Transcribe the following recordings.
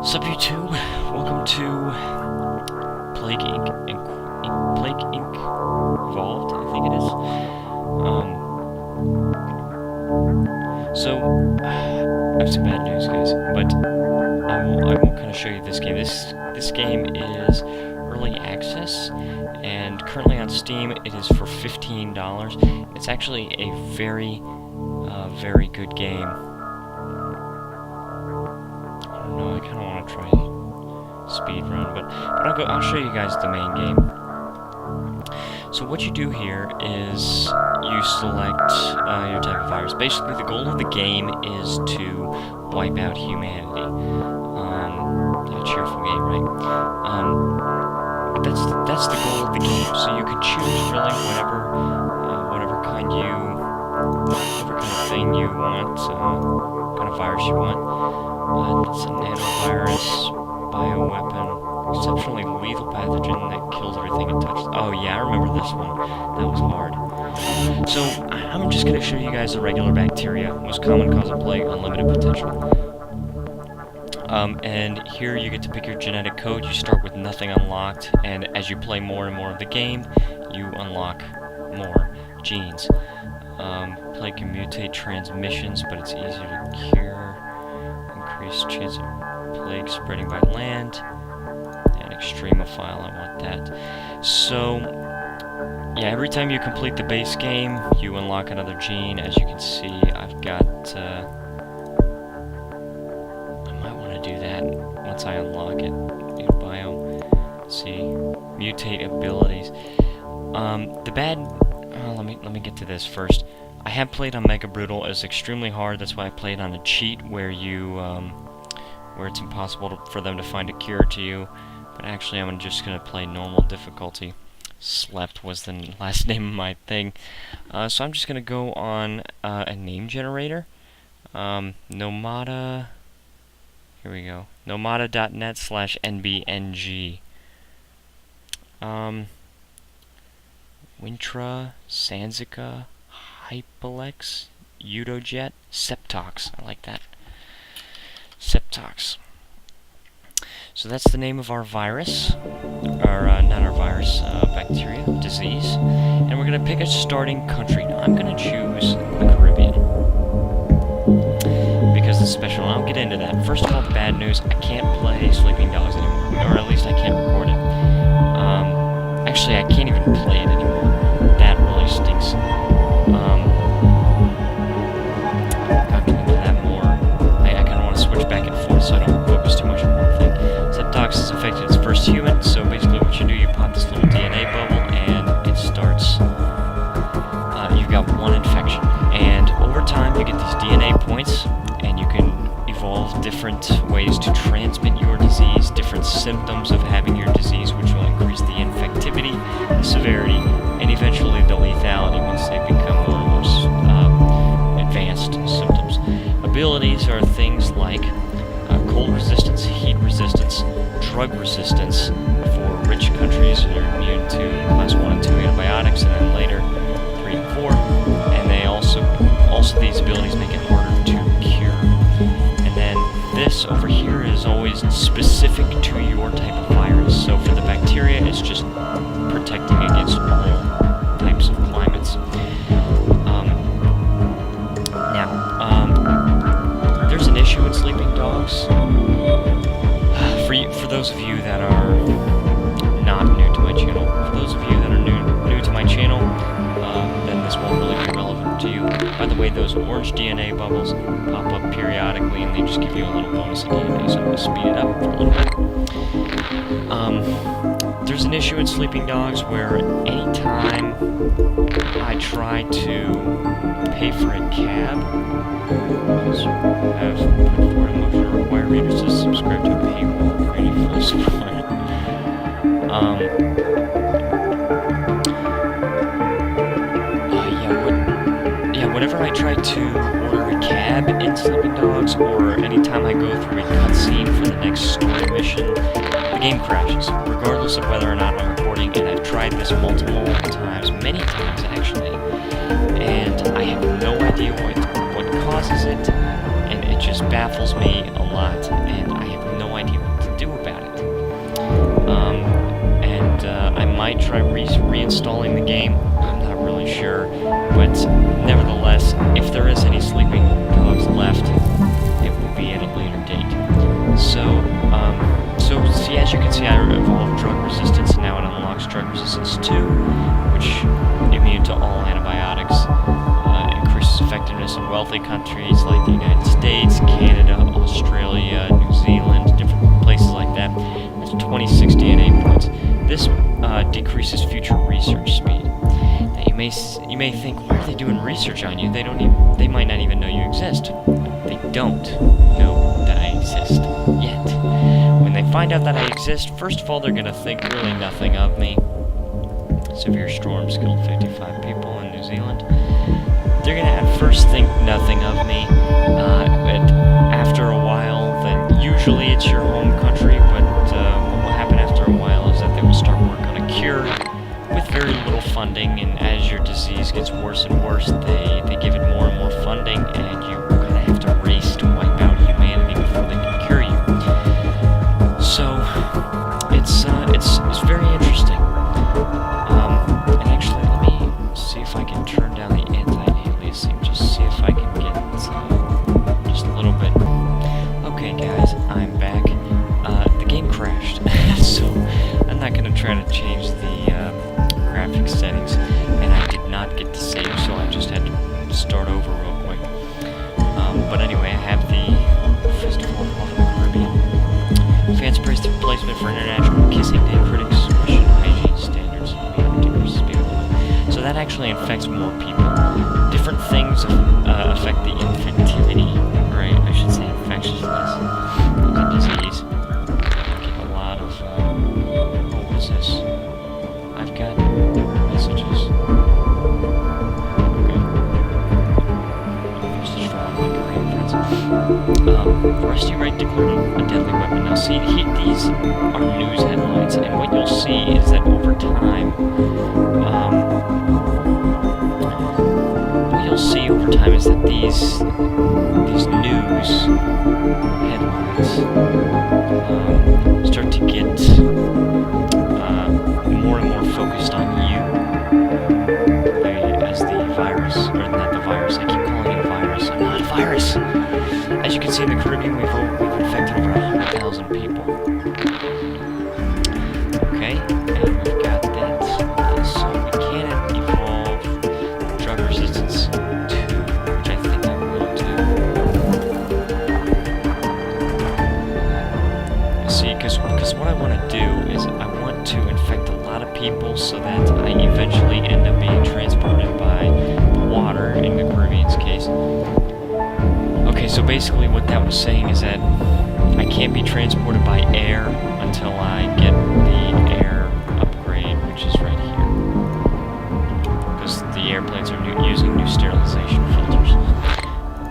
Sup YouTube? Welcome to Plague Inc. Evolved, I think it is. I have some bad news, guys, but I will kind of show you this game. This game is early access, and currently on Steam it is for $15. It's actually a very good game. I don't know, I kind of want to try speed run, but I'll show you guys the main game. So what you do here is you select your type of virus. Basically, the goal of the game is to wipe out humanity. A cheerful game, right? That's the goal of the game. So you can choose really whatever kind of thing you want, kind of virus you want. It's a nanovirus, bioweapon, exceptionally lethal pathogen that kills everything it touches. Oh yeah, I remember this one. That was hard. So I'm just going to show you guys the regular bacteria. Most common cause of plague, unlimited potential. And here you get to pick your genetic code. You start with nothing unlocked, and as you play more and more of the game, you unlock more genes. Plague can mutate transmissions, but it's easier to cure. Increased chance of plague spreading by land. And extremophile, I want that. So, yeah, every time you complete the base game, you unlock another gene. As you can see, I've got, I might want to do that once I unlock it. New biome. Let's see, mutate abilities. Let me get to this first. I have played on Mega Brutal. It's extremely hard. That's why I played on a cheat where where it's impossible for them to find a cure to you. But actually, I'm just gonna play normal difficulty. Slept was the last name of my thing. So I'm just gonna go on a name generator. Nomada. Here we go. Nomada.net/nbng. Wintra, Sansica, Hypalex, Udojet, Septox. I like that. Septox. So that's the name of our virus, or not our virus, bacteria, disease. And we're going to pick a starting country. Now, I'm going to choose the Caribbean, because it's special, and I'll get into that. First of all, the bad news, I can't play Sleeping Dogs anymore, or at least I can't record it. Actually, I can't even play it anymore. That really stinks. I'll get into that more. I kind of want to switch back and forth so I don't focus too much on one thing. Septox has infected its first human, so basically what you do, you pop this little DNA bubble, and it starts. You've got one infection, and over time you get these DNA points, and you can evolve different ways to transmit your disease, different symptoms of having your disease, which will increase the infectivity, the severity, and eventually the lethality once they become more and more advanced symptoms. Abilities are things like cold resistance, heat resistance, drug resistance for rich countries that are immune to class 1 and 2 antibiotics, and then later 3 and 4. And they also these abilities make it harder to cure. And then this over here is always specific to your type of virus. So for the bacteria, it's just protecting against all types of climates. There's an issue with Sleeping Dogs. For those of you that are not new to my channel, for those of you that are new to my channel, then this won't really be relevant to you. By the way, those orange DNA bubbles pop up periodically, and they just give you a little bonus of DNA, so I'm going to speed it up for a little bit. There's an issue in Sleeping Dogs where anytime I try to pay for a cab, I've put forward a motion to require readers to subscribe to a paywall creating full support. Whenever I try to order a cab in Sleeping Dogs, or anytime I go through a cutscene for the next story mission, the game crashes, regardless of whether or not I'm recording, and I've tried this multiple times, many times actually, and I have no idea what causes it, and it just baffles me a lot, and I have no idea reinstalling the game. I'm not really sure, but nevertheless, if there is any sleeping dogs left, it will be at a later date. So see, as you can see, I evolved drug resistance, and now it unlocks drug resistance 2, which immune to all antibiotics, increases effectiveness in wealthy countries like the United States, Canada, Australia, New Zealand, different places like that. It's 26 DNA points. This decreases future research speed. Now you may think, why are they doing research on you? They might not even know you exist. They don't know that I exist yet. When they find out that I exist, first of all, they're gonna think really nothing of me. Severe storms killed 55 people in New Zealand. They're gonna at first think nothing of me, but after a while, then usually it's your home country, but what will happen after a while is that they will start work on a cure with very little funding, and as your disease gets worse and worse, they give it more and more funding, and you kind of have to race to wipe out humanity before they can cure you. So it's very interesting. And actually, let me see if I can turn down the anti-aliasing, just see if I can get just a little bit. Okay, guys, I'm back. The game crashed, so I'm not gonna try to change the graphics settings, and I did not get to save, so I just had to start over real quick. But anyway, I have the Festival of the Caribbean. Fans praise the replacement for International Kissing Day. Critics question hygiene standards. So that actually infects more people. Different things affect the infectivity, right? I should say infectiousness of the disease. I get a lot of, what is this? I've got messages. Okay. Message from my Korean friends. Rusty Wright declared a deadly weapon. Now see, these are news headlines, and what you'll see is that over time, is that these news headlines start to get more and more focused on you as the virus, or not the virus. I keep calling it a virus. I'm not a virus. As you can see in the Caribbean, we've infected over 100,000 people. Okay, and we've got that. So we can evolve drug resistance 2, which I think I will do. See, because what I want to do is I want to infect a lot of people so that I eventually end up being transported by water in the Caribbean's case. Okay, so basically what that was saying is that I can't be transported by air until I get the air upgrade, which is right here. Because the airplanes are using new sterilization filters.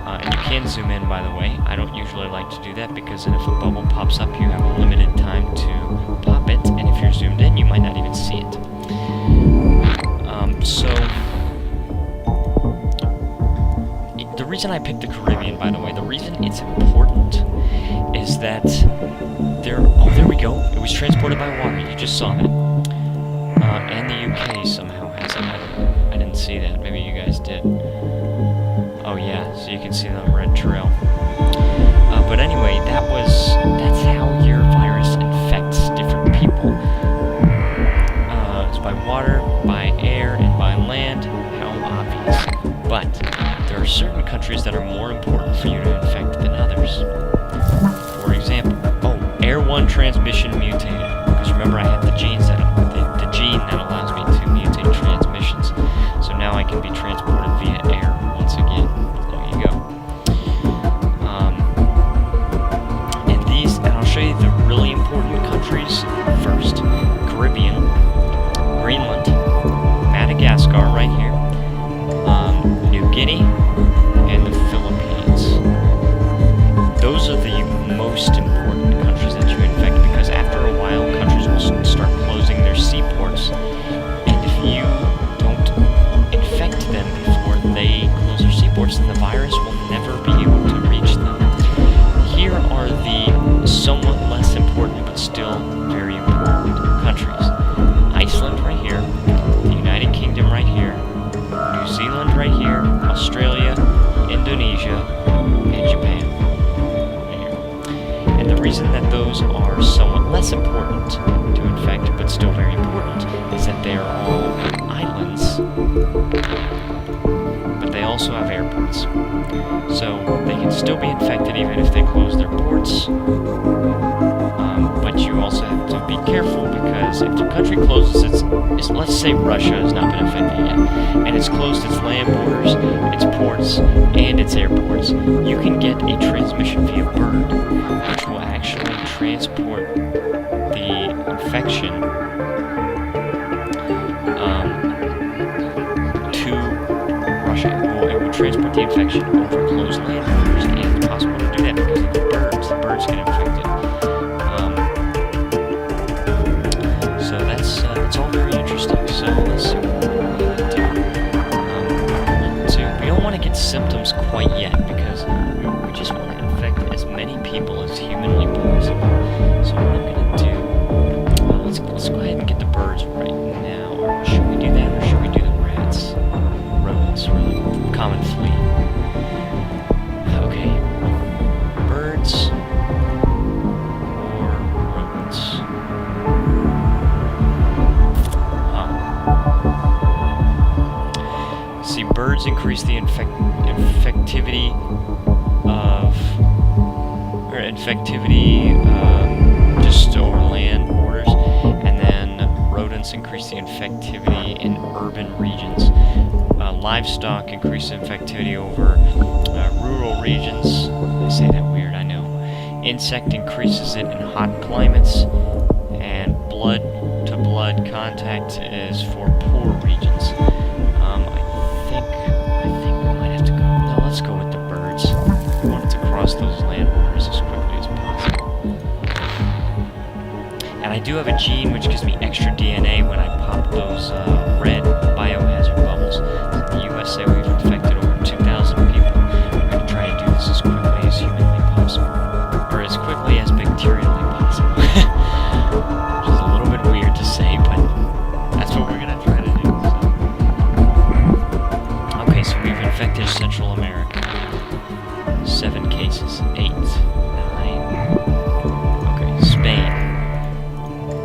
And you can zoom in, by the way. I don't usually like to do that because if a bubble pops up, you have a limited time to pop it, and if you're zoomed in, you might not even see it. The reason I picked the Caribbean, by the way, the reason it's important is that there we go. It was transported by water. You just saw that. And the UK somehow has it. I didn't see that. Maybe you guys did. Oh yeah, so you can see the red trail. But anyway, that's how your virus infects different people. It's by water, by air, and by land. How obvious. But there are certain countries that are more important for you to infect than others. For example, airborne transmission mutated. Because remember, I have the gene that allows me to mutate transmissions. So now I can be transported via air once again. There you go. And I'll show you the really important countries first. Caribbean, Greenland, Madagascar right here, New Guinea, and the Philippines. Those are the most important countries that you infect because after a while, countries will start closing reason that those are somewhat less important to infect, but still very important, is that they are all islands, but they also have airports. So they can still be infected even if they close their ports. But you also have to be careful, because if the country closes let's say Russia has not been infected yet, and it's closed its land borders, its ports, and its airports, you can get a transmission via bird, which will actually transport the infection to Russia. It will transport the infection over closed land borders, and it's possible to do that because of the birds. The birds get infected. So that's all very interesting. So let's see what we're going to do. We don't want to get symptoms quite yet, because we just want to infect as many people as humanly possible. So what I'm going to do, let's go ahead and get the birds right now. Or should we do that, or should we do the rats? Rodents, really. Common flea. Okay. Birds or rodents? See, birds increase the infectivity just over land borders, and then rodents increase the infectivity in urban regions. Livestock increase the infectivity over rural regions. I say that weird, I know. Insect increases it in hot climates, and blood-to-blood contact is for poor regions. I think we might have to go. No, let's go with the birds. We want it to cross those land borders as quickly as possible. And I do have a gene which gives me extra DNA when I pop those red biohazard bubbles. In the USA, we've infected over 2,000 people. We're going to try to do this as quickly as humanly possible, or as quickly as bacterially possible. Which is a little bit weird to say, but that's what we're going to try to do. So we've infected Central America. 7 cases. 8. 9. Okay, Spain.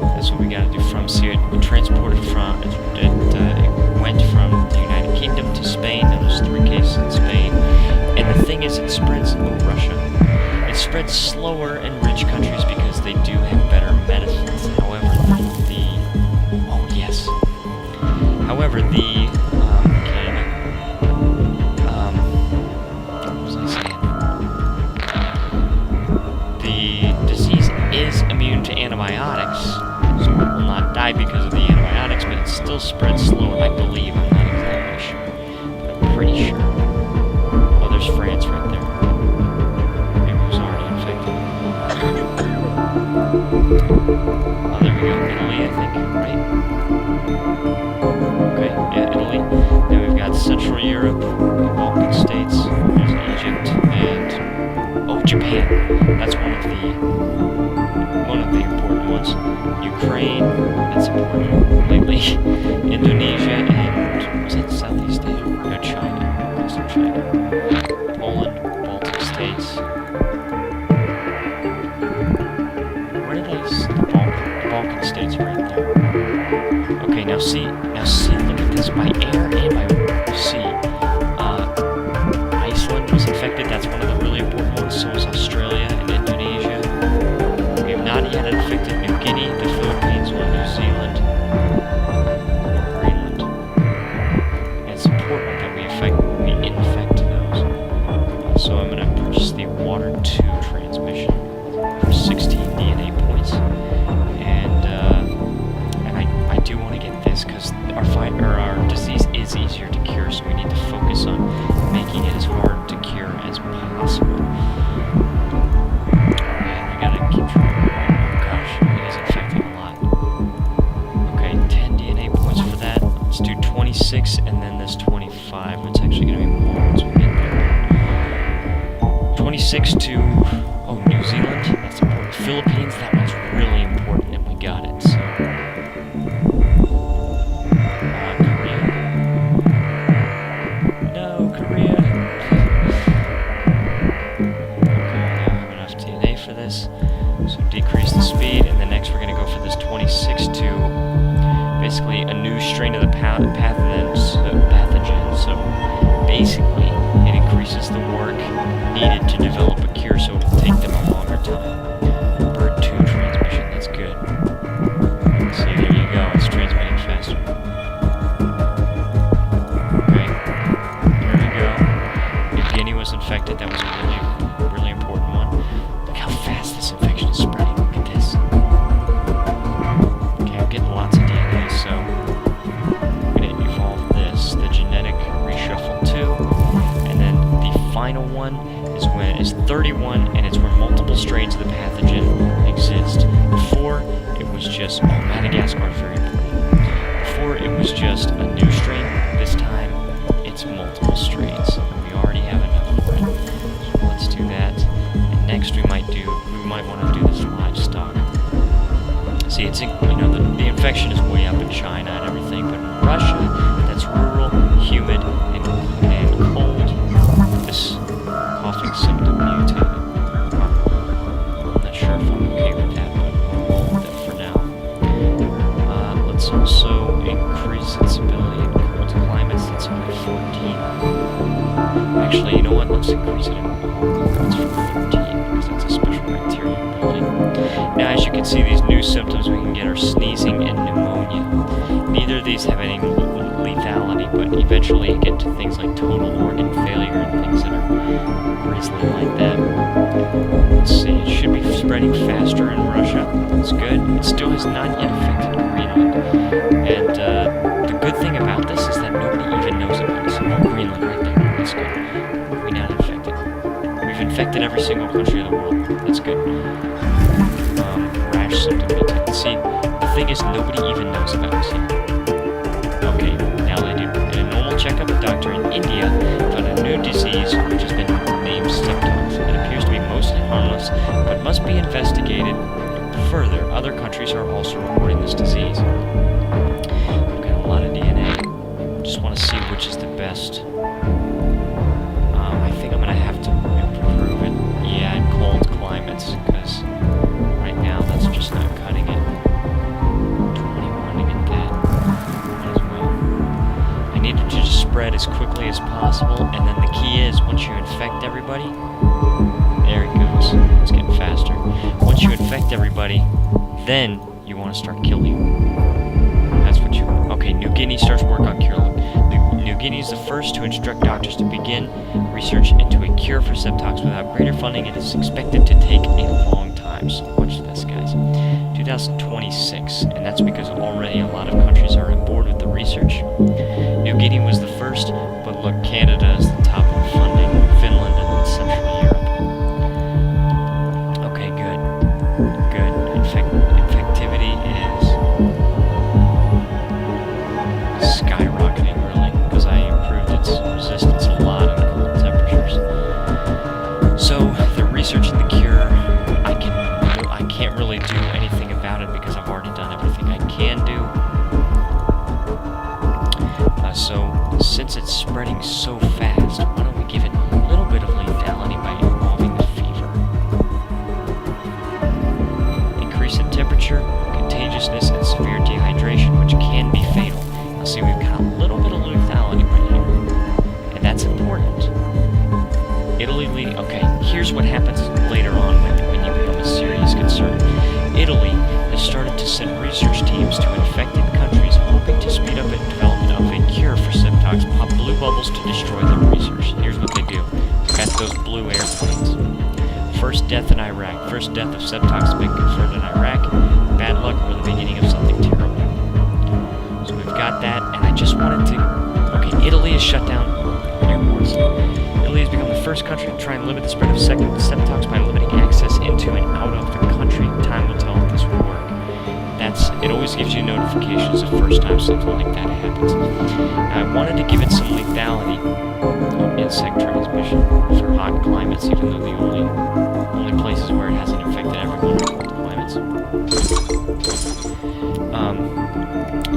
That's what we gotta do from. See, it transported from. It went from the United Kingdom to Spain. Now there's 3 cases in Spain. And the thing is, it spreads. Russia. It spreads slower in rich countries because they do have better medicines. However, the disease is immune to antibiotics, so it will not die because of the antibiotics, but it still spreads slower, I believe. I'm not exactly sure, but I'm pretty sure. Oh, there's France right there. Maybe it was already infected. Oh, there we go. Italy, I think, right? Okay, yeah, Italy. Then we've got Central Europe, the Balkan states, there's Egypt, and Japan. That's one of the important ones. Ukraine, that's important lately. Indonesia, and was that Southeast Asia? No, China. Also China. Poland, Baltic states. Where did I see the Balkan states right there? Okay, now see, look at this. My air and my sea. Iceland was infected. That's one of the really important ones. So is Australia and Indonesia. We have not yet infected New Guinea, the Philippines, or New Zealand, or Greenland. And it's important that we infect those. So I'm going to purchase the Water 2 transmission for 16 DNA points. And I do want to get this because our disease is easier to cure, so we need to focus on making it as hard to cure as possible. And we gotta keep trying. Oh gosh, it is infecting a lot. Okay, 10 DNA points for that. Let's do 26 and then this 25. It's actually gonna be more once we get there. 26 to New Zealand. That's important. Philippines, that one's really important, and we got it. So. Korea. Okay, I have enough DNA for this. So decrease the speed, and then next we're going to go for this 26 to basically a new strain of the pathogen. So basically, it increases the work needed to develop a cure, so it will take them a longer time. Bird 2 transmission, that's good. See, there you go, it's transmitting faster. Okay, there we go. New Guinea was infected, that was a really important one. Look how fast this infection is spreading, look at this. Okay, I'm getting lots of DNA, so I'm going to evolve this, the genetic reshuffle 2, and then the final one is when it's 31, and it's where multiple strains of the pathogen exist. Before, it was just, Madagascar is very important. Before, it was just a new strain. This time, it's multiple strains. We already have enough for it. So let's do that. And next, we might want to do this livestock. See, it's the infection is way up in China and everything, but in Russia, that's rural, humid, and cold. This coughing symptom mutated. I'm not sure if I'm okay with that, but we'll roll with it for now. Let's also increase its ability in cold climates. That's only 14. Actually, you know what? Let's increase it in it's 14, because that's a special bacterial ability. Now, as you can see, these new symptoms we can get are sneezing and pneumonia. Neither of these have any lethality, but eventually you get to things like total organ failure and things that are grisly like that. Let's see, it should be spreading faster in Russia. That's good. It still has not yet affected Greenland. And the good thing about this is that nobody even knows about it. So, Greenland right there. That's good. We're not infected. We've infected every single country of the world. That's good. Rash symptom mutated. See, the thing is nobody even knows about it. See? Okay, now they do. In a normal checkup, a doctor in India found a new disease which has been named symptoms. It appears to be mostly harmless, but must be investigated further. Other countries are also reporting this disease. I've got a lot of DNA. Just want to see which is the best. I think I'm going to have to improve it. Yeah, in cold climates, because right now that's just not cutting it. 21 to get that. Might as well. I need to just spread as quickly as possible, and then the key is once you infect everybody, there it goes. It's getting faster. Once you infect everybody, then you want to start killing. That's what you want. Okay, New Guinea starts work on cure. New Guinea is the first to instruct doctors to begin research into a cure for septox. Without greater funding, it is expected to take a long time. So watch this, guys. 2026, and that's because already a lot of countries are on board with the research. New Guinea was the first, but look, Canada is the top in funding, Finland, and then Central Europe. Okay, good. Good. Infectivity is skyrocketing, really, because I improved its resistance a lot in cold temperatures. So they're researching the cure. I can't really do anything about it because I've already done everything I can do. So since it's spreading so fast, why don't we give it a little bit of lethality by involving the fever? Increase in temperature, contagiousness, and severe dehydration, which can be fatal. Now see, we've got a little bit of lethality right here, and that's important. Okay, here's what happens later on when you become a serious concern. Italy has started to send research teams to infected countries, hoping to speed up the development of a cure for septox. Pop blue bubbles to destroy their research. Here's what they do. Got those blue airplanes. First death in Iraq. First death of septox has been confirmed in Iraq. Bad luck or the beginning of something terrible. So we've got that, and I just wanted to... Okay, Italy has shut down airports. Italy has become the first country to try and limit the spread of septox by limiting access into and out of the country. Time will tell if this will work. It always gives you notifications the first time something like that happens. Now, I wanted to give it some lethality, insect transmission, for hot climates, even though the only places where it hasn't infected everyone are cold climates.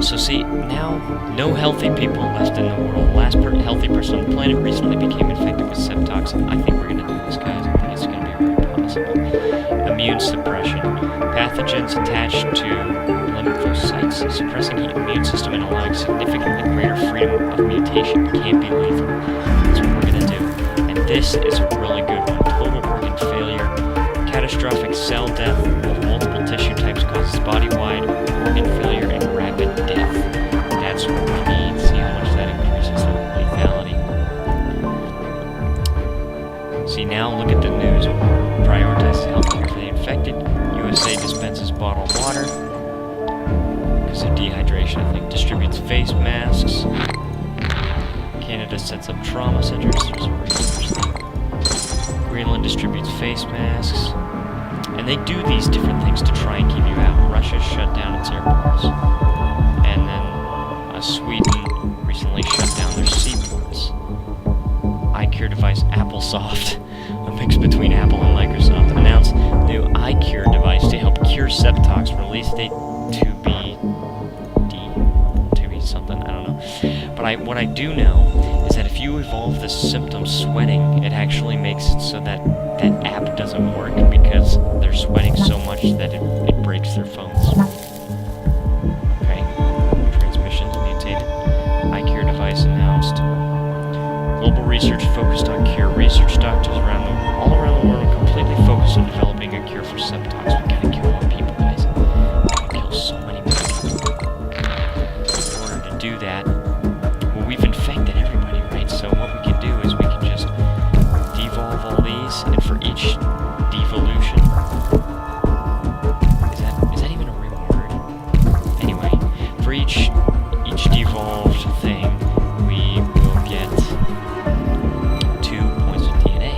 So see, now, no healthy people left in the world. The last healthy person on the planet recently became infected with septox. I think we're going to do this, guys. I think it's going to be very possible. Immune immune suppression. Pathogens attached to lymphocytes, suppressing the immune system and allowing significantly greater freedom of mutation. Can't be lethal. That's what we're gonna do. And this is a really good one. Total organ failure. Catastrophic cell death of multiple tissue types causes body-wide organ failure and rapid death. That's what we need. See how much that increases the lethality. See, now look at the news. Prioritizes healthcare for the infected. USA dispenses bottled water because of dehydration, I think. Distributes face masks. Canada sets up trauma centers. There's a research thing. Greenland distributes face masks. And they do these different things to try and keep you out. Russia shut down its airports. And then Sweden recently shut down their seaports. Eye care device AppleSoft, a mix between Apple and Microsoft, announced new eye cure device to help cure septox. Release date to be something, I don't know. But what I do know is that if you evolve the symptom sweating, it actually makes it so that that app doesn't work because they're sweating so much that it breaks their phones. Okay, transmissions mutated. Eye cure device announced. Global research focused on cure. Research doctors all around the world are completely focused on developing a cure for septox. We gotta kill more people, guys. We gotta kill so many more people. In order to do that, well, we've infected everybody, right? So what we can do is we can just devolve all these, and for each devolution, is that even a real word? Anyway, for each devolved thing, we will get 2 points of DNA.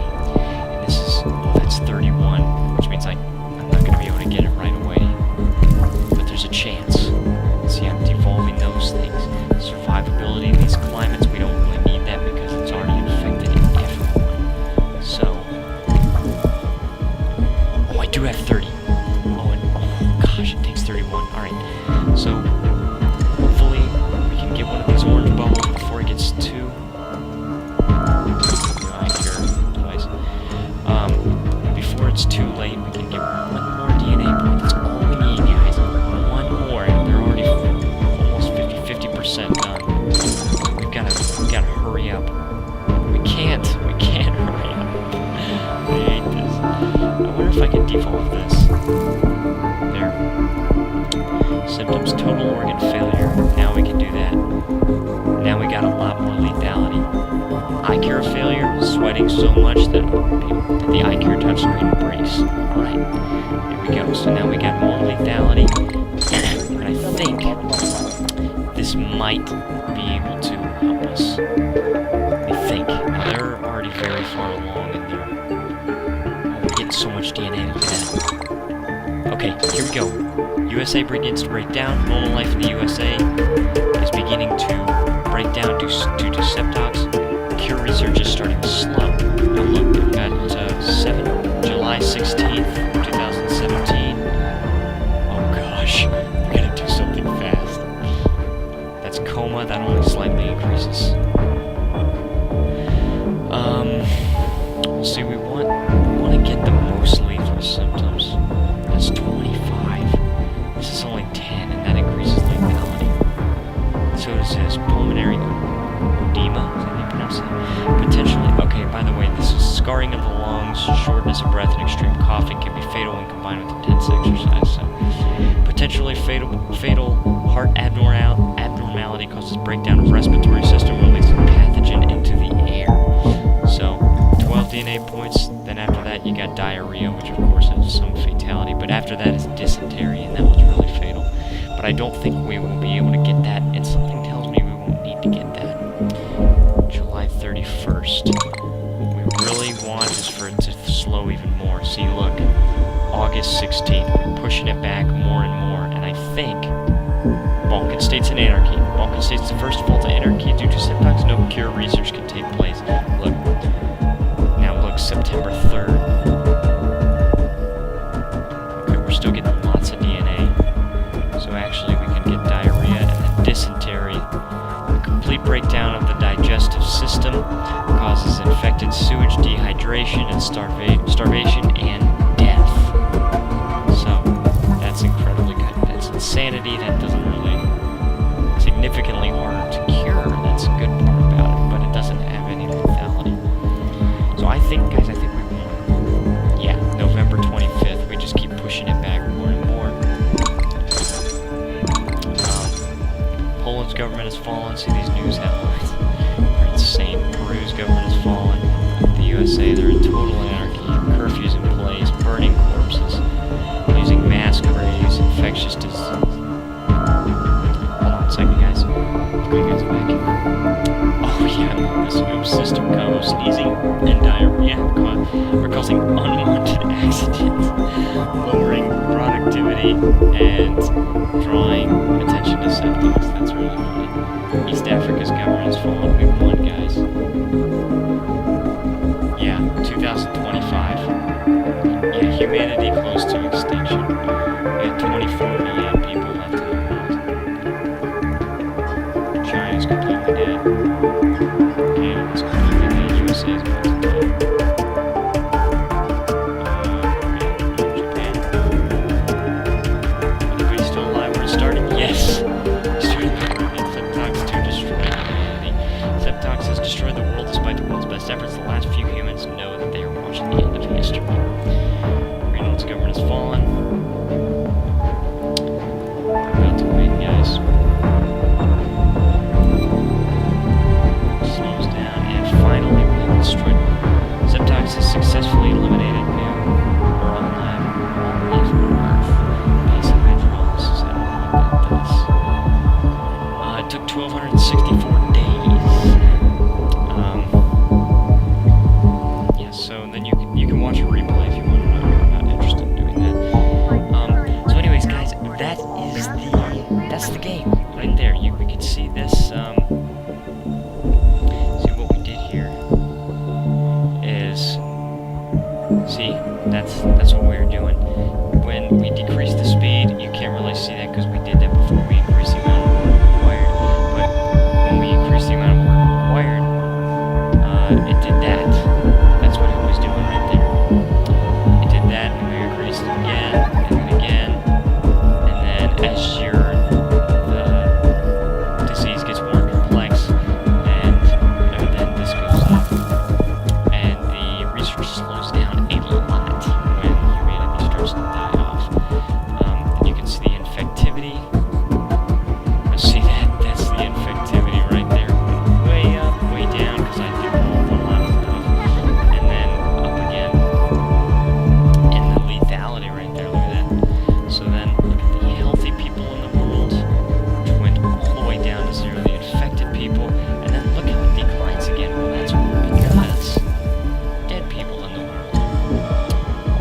And this is, that's 31, which means I'm not going to be able to get it right away. But there's a chance. See, I'm devolving those things. Survivability in these climates, we don't really need that because it's already infected everyone. So, oh, I do have 30. Oh gosh, it takes 31. Alright, so hopefully we can get one of these orange bubbles before it gets too before it's too late. We can get one more DNA point. That's all we need, guys. One more, and they're already almost 50% done. We've got to hurry up. We can't hurry up. I hate this. I wonder if I can devolve this. There. Symptoms, total organ failure. Now we can do that. Now we got a lot more lethality. Eye cure failure, sweating so much that the eye cure touchscreen breaks. Alright, here we go. So now we got more lethality. And I think this might be able to help us. I think. Now they're already very far along and we're getting so much DNA. Look at that. Okay, here we go. USA begins to break down. Normal life in the USA is beginning to break down due to septox. Cure research is starting to slow. Now look, we've got July 16th, 2017. Oh gosh, we gotta do something fast. That's coma, that only slightly increases. See, we want to get the most lethal symptoms. That's 25. This is only 10, and that increases lethality. So does this pulmonary edema. Is that how you pronounce it? Potentially. Okay, by the way, this is scarring of the lungs, shortness of breath, and extreme coughing can be fatal when combined with intense exercise. So, potentially fatal heart abnormality causes breakdown of respiratory system, releasing pathogen into the air. So, 12 DNA points. Then after that, you got diarrhea, which of course has some fatality. But after that is dysentery, and that was really fatal. But I don't think we will be able to get that, and something tells me we won't need to get that. July 31st. What we really want is for it to slow even more. See, look, August 16th. We're pushing it back more and more, and I think Balkan states and anarchy. Balkan states the first fall to anarchy due to septox. No cure research can take place. Look, now look, September 3rd. Okay, we're still getting lots of DNA. So actually we can get diarrhea and then dysentery. The complete breakdown of the digestive system causes infected sewage, dehydration, and starvation and death. humanity, that doesn't really significantly harder to cure. That's a good part about it, but it doesn't have any lethality. So I think, guys, I think we won. Yeah, November 25th. We just keep pushing it back more and more. Poland's government has fallen. See these news headlines? They're insane. Peru's government has fallen. The USA, they're in total anarchy. Curfews in place. Burning corpses. Using mass graves. Infectious disease. Hold on a second, guys. Bring you guys back. Oh yeah, this new system combo sneezing and diarrhea are causing unwanted accidents, lowering productivity, and drawing attention to septics. That's really funny. East Africa's government has fallen. We won, guys. Yeah, 2025. Yeah, humanity close to extinction. We had 24 million people left in the world. China's completely dead. Canada's completely dead. USA is about to die. Japan. Anybody still alive? We're starting? Yes! Septox to destroy humanity. Septox has destroyed the world despite the world's best efforts. The last few humans know that they are watching the end of history. Greenland's government has fallen. We're about to win, guys. Slows down, and finally we destroyed. Septox has successfully eliminated new or unlive life on Earth. Basic hydrolysis is how it does. It took 1,264 days. Yeah, so then you can watch a replay if you want to know. I'm not interested in doing that. So anyways, guys, that's the game right there. We can see this. See what we did here is that's what we were doing. When we decrease the speed, you can't really see that because we did that before we increased the amount of work required. But when we increased the amount of work required, it did that. That's what it was doing right there. It did that, and we increased it again, and then again, and then as the disease gets more complex, and then this goes up, and the research slows down a lot when humanity starts to die off. And you can see the infectivity. See that? That's the infectivity right there. Way up, way down, because I do a lot of stuff. And then up again. And the lethality right there, look at that. So then, look at the healthy people in the world, which went all the way down to zero. The infected people, and then look how it declines again. Well, that's because dead people in the world.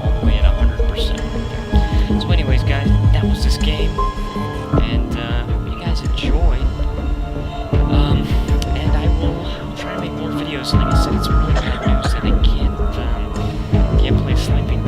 All the way at 100% right there. So anyways, guys, that was this game. And hope you guys enjoyed. And I'll try to make more videos. Like I said, it's really bad news that I can't play Sleeping